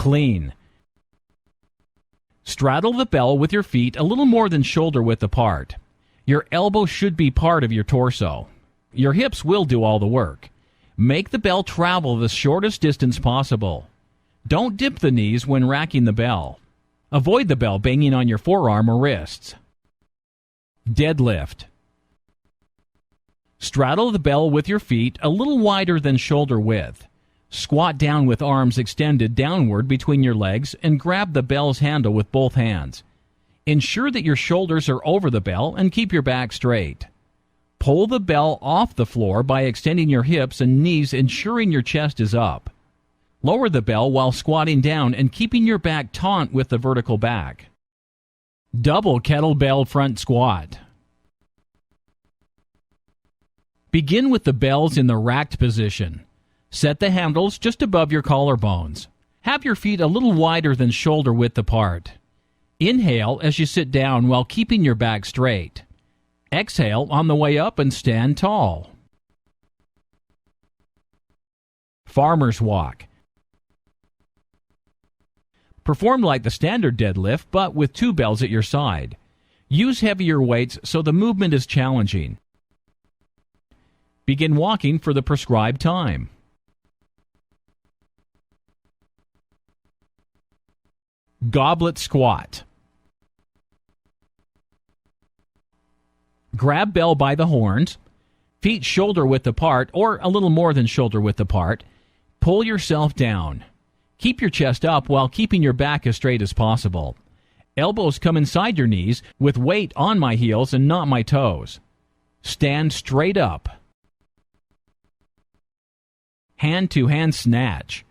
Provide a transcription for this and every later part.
Clean. Straddle the bell with your feet a little more than shoulder width apart. Your elbow should be part of your torso. Your hips will do all the work. Make the bell travel the shortest distance possible. Don't dip the knees when racking the bell. Avoid the bell banging on your forearm or wrists. Deadlift. Straddle the bell with your feet a little wider than shoulder width. Squat down with arms extended downward between your legs and grab the bell's handle with both hands. Ensure that your shoulders are over the bell and keep your back straight. Pull the bell off the floor by extending your hips and knees, ensuring your chest is up. Lower the bell while squatting down and keeping your back taut with the vertical back. Double kettlebell front squat. Begin with the bells in the racked position. Set the handles just above your collarbones. Have your feet a little wider than shoulder width apart. Inhale as you sit down while keeping your back straight. Exhale on the way up and stand tall. Farmer's walk. Perform like the standard deadlift, but with 2 bells at your side. Use heavier weights so the movement is challenging. Begin walking for the prescribed time. Goblet squat. Grab bell by the horns, feet shoulder width apart or a little more than shoulder width apart. Pull yourself down. Keep your chest up while keeping your back as straight as possible. Elbows come inside your knees with weight on my heels and not my toes. Stand straight up. Hand-to-hand snatch.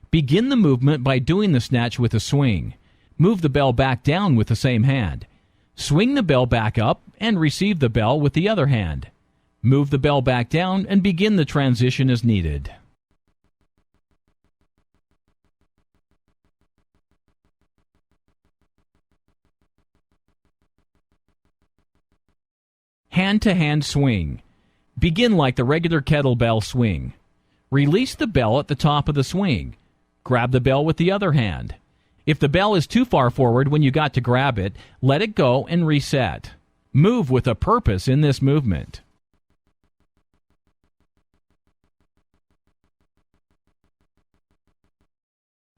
Begin the movement by doing the snatch with a swing. Move the bell back down with the same hand. Swing the bell back up and receive the bell with the other hand. Move the bell back down and begin the transition as needed. Hand-to-hand swing. Begin like the regular kettlebell swing. Release the bell at the top of the swing. Grab the bell with the other hand. If the bell is too far forward when you got to grab it, let it go and reset. Move with a purpose in this movement.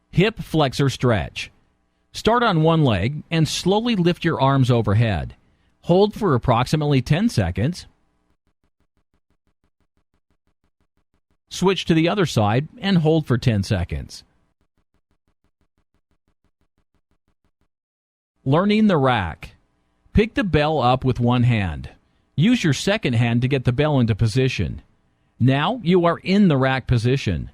Hip flexor stretch. Start on one leg and slowly lift your arms overhead. Hold for approximately 10 seconds. Switch to the other side and hold for 10 seconds. Learning the rack. Pick the bell up with one hand. Use your second hand to get the bell into position. Now you are in the rack position.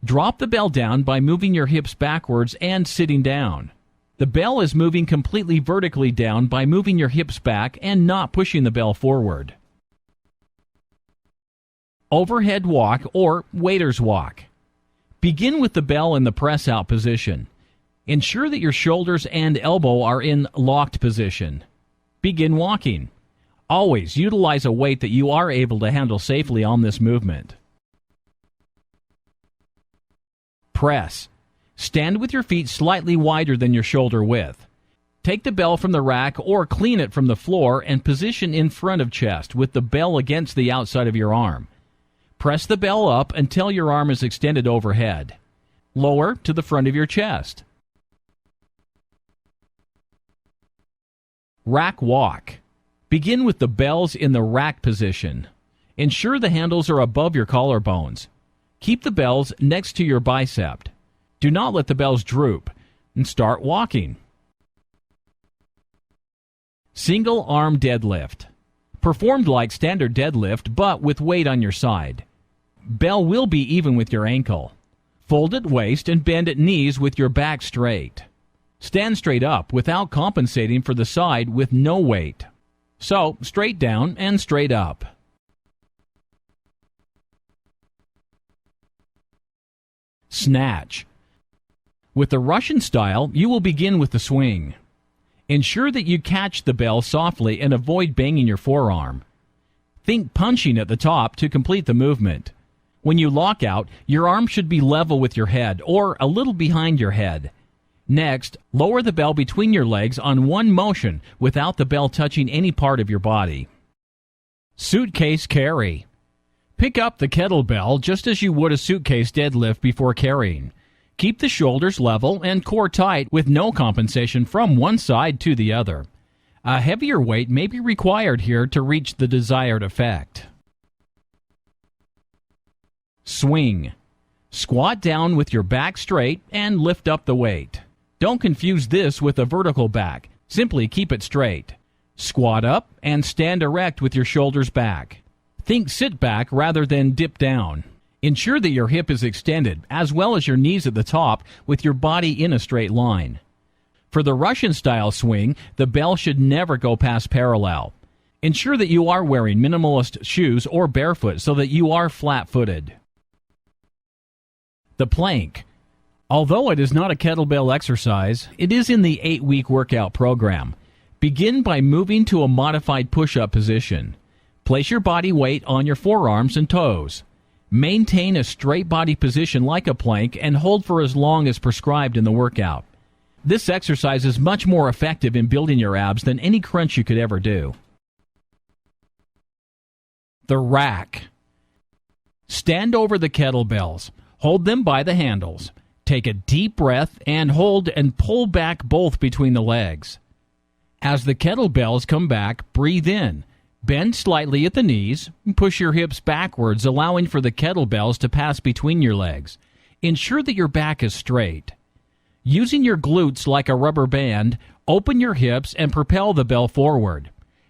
Drop the bell down by moving your hips backwards and sitting down. The bell is moving completely vertically down by moving your hips back and not pushing the bell forward. Overhead walk or waiter's walk. Begin with the bell in the press-out position. Ensure that your shoulders and elbow are in locked position. Begin walking. Always utilize a weight that you are able to handle safely on this movement. Press. Stand with your feet slightly wider than your shoulder width. Take the bell from the rack or clean it from the floor and position in front of chest with the bell against the outside of your arm. Press the bell up until your arm is extended overhead. Lower to the front of your chest. Rack walk. Begin with the bells in the rack position. Ensure the handles are above your collarbones. Keep the bells next to your bicep. Do not let the bells droop, and start walking. Single arm deadlift. Performed like standard deadlift, but with weight on your side. Bell will be even with your ankle. Fold at waist and bend at knees with your back straight. Stand straight up without compensating for the side with no weight. So, straight down and straight up. Snatch. With the Russian style, you will begin with the swing. Ensure that you catch the bell softly and avoid banging your forearm. Think punching at the top to complete the movement. When you lock out, your arm should be level with your head or a little behind your head. Next, lower the bell between your legs on one motion without the bell touching any part of your body. Suitcase carry. Pick up the kettlebell just as you would a suitcase deadlift before carrying. Keep the shoulders level and core tight with no compensation from one side to the other. A heavier weight may be required here to reach the desired effect. Swing. Squat down with your back straight and lift up the weight. Don't confuse this with a vertical back. Simply keep it straight. Squat up and stand erect with your shoulders back. Think sit back rather than dip down. Ensure that your hip is extended, as well as your knees at the top, with your body in a straight line. For the Russian-style swing, the bell should never go past parallel. Ensure that you are wearing minimalist shoes or barefoot so that you are flat-footed. The plank. Although it is not a kettlebell exercise, it is in the 8-week workout program. Begin by moving to a modified push-up position. Place your body weight on your forearms and toes. Maintain a straight body position like a plank and hold for as long as prescribed in the workout. This exercise is much more effective in building your abs than any crunch you could ever do. The rack. Stand over the kettlebells. Hold them by the handles. Take a deep breath and hold and pull back both between the legs. As the kettlebells come back, breathe in. Bend slightly at the knees. Push your hips backwards, allowing for the kettlebells to pass between your legs. Ensure that your back is straight. Using your glutes like a rubber band, open your hips and propel the bell forward.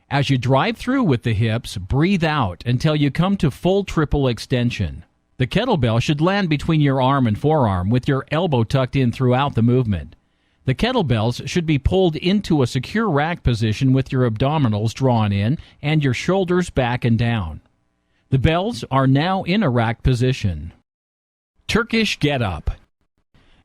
As you drive through with the hips, breathe out until you come to full triple extension. The kettlebell should land between your arm and forearm with your elbow tucked in throughout the movement. The kettlebells should be pulled into a secure rack position with your abdominals drawn in and your shoulders back and down. The bells are now in a rack position. Turkish get-up.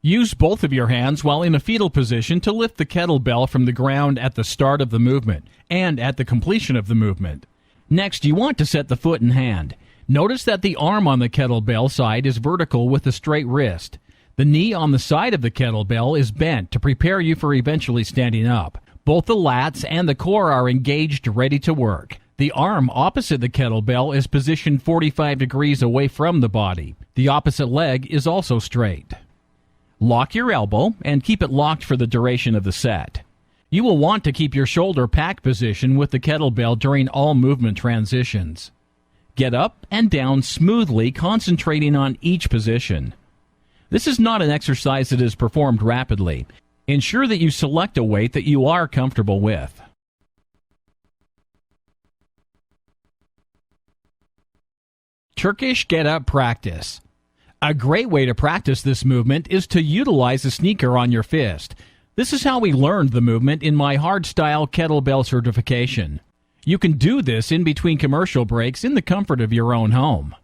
Use both of your hands while in a fetal position to lift the kettlebell from the ground at the start of the movement and at the completion of the movement. Next, you want to set the foot and hand. Notice that the arm on the kettlebell side is vertical with a straight wrist. The knee on the side of the kettlebell is bent to prepare you for eventually standing up. Both the lats and the core are engaged, ready to work. The arm opposite the kettlebell is positioned 45 degrees away from the body. The opposite leg is also straight. Lock your elbow and keep it locked for the duration of the set. You will want to keep your shoulder pack position with the kettlebell during all movement transitions. Get up and down smoothly, concentrating on each position. This is not an exercise that is performed rapidly. Ensure that you select a weight that you are comfortable with. Turkish get-up practice. A great way to practice this movement is to utilize a sneaker on your fist. This is how we learned the movement in my hardstyle kettlebell certification. You can do this in between commercial breaks in the comfort of your own home.